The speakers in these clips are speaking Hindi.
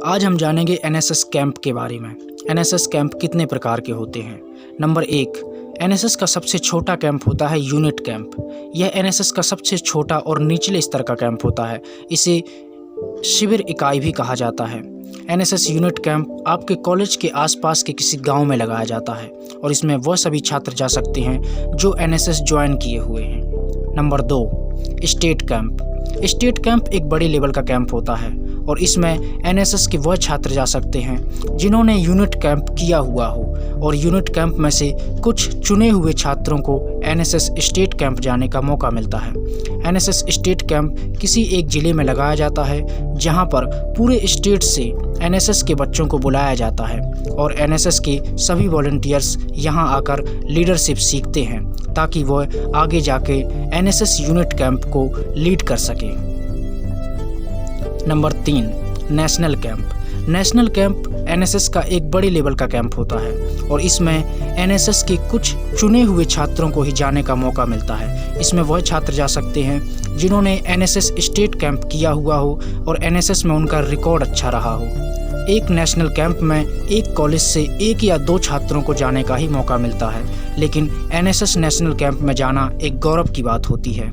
आज हम जानेंगे एनएसएस कैंप के बारे में। एनएसएस कैंप कितने प्रकार के होते हैं। नंबर 1, एनएसएस का सबसे छोटा कैंप होता है यूनिट कैंप। यह एनएसएस का सबसे छोटा और निचले स्तर का कैंप होता है। इसे शिविर इकाई भी कहा जाता है। एनएसएस यूनिट कैंप आपके कॉलेज के आसपास के किसी गांव में लगाया जाता है और इसमें वह सभी छात्र जा सकते हैं जो एनएसएस ज्वाइन किए हुए हैं। Number 2, state camp. State camp एक बड़े लेवल का कैंप होता है और इसमें एनएसएस के वह छात्र जा सकते हैं जिन्होंने यूनिट कैंप किया हुआ हो और यूनिट कैंप में से कुछ चुने हुए छात्रों को एनएसएस स्टेट कैंप जाने का मौका मिलता है। एनएसएस स्टेट कैंप किसी एक ज़िले में लगाया जाता है जहां पर पूरे स्टेट से एनएसएस के बच्चों को बुलाया जाता है और एनएसएस के सभी वॉलंटियर्स यहां आकर लीडरशिप सीखते हैं ताकि वह आगे जाके एनएसएस यूनिट कैंप को लीड कर सके। Number 3, national camp. National camp NSS का एक बड़े लेवल का कैंप होता है और इसमें एनएसएस के कुछ चुने हुए छात्रों को ही जाने का मौका मिलता है। इसमें वह छात्र जा सकते हैं जिन्होंने एनएसएस स्टेट कैंप किया हुआ हो और एनएसएस में उनका रिकॉर्ड अच्छा रहा हो। एक नेशनल कैंप में एक कॉलेज से 1 या 2 छात्रों को जाने का ही मौका मिलता है, लेकिन एनएसएस नेशनल कैंप में जाना एक गौरव की बात होती है।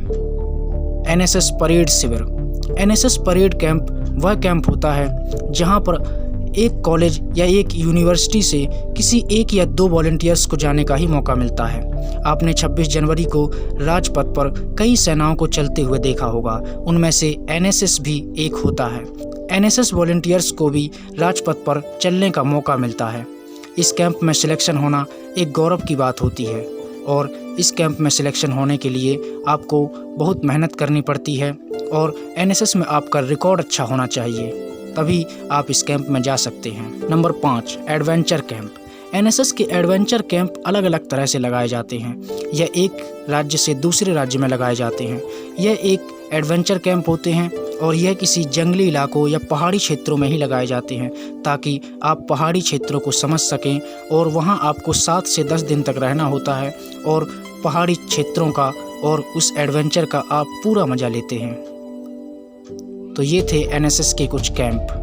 एनएसएस परेड शिविर। एनएसएस परेड कैंप वह कैंप होता है जहां पर एक कॉलेज या एक यूनिवर्सिटी से किसी 1 या 2 वॉलंटियर्स को जाने का ही मौका मिलता है। आपने 26 जनवरी को राजपथ पर कई सेनाओं को चलते हुए देखा होगा, उनमें से एनएसएस भी एक होता है। एनएसएस वॉलंटियर्स को भी राजपथ पर चलने का मौका मिलता है। इस कैंप में सिलेक्शन होना एक गौरव की बात होती है और इस कैंप में सिलेक्शन होने के लिए आपको बहुत मेहनत करनी पड़ती है और एनएसएस में आपका रिकॉर्ड अच्छा होना चाहिए, तभी आप इस कैंप में जा सकते हैं। Number 5, adventure camp. एनएसएस के एडवेंचर कैंप अलग अलग तरह से लगाए जाते हैं। यह एक राज्य से दूसरे राज्य में लगाए जाते हैं। यह एक एडवेंचर कैंप होते हैं और यह किसी जंगली इलाकों या पहाड़ी क्षेत्रों में ही लगाए जाते हैं ताकि आप पहाड़ी क्षेत्रों को समझ सकें और वहां आपको 7 से 10 दिन तक रहना होता है और पहाड़ी क्षेत्रों का और उस एडवेंचर का आप पूरा मज़ा लेते हैं। तो ये थे एनएसएस के कुछ कैंप।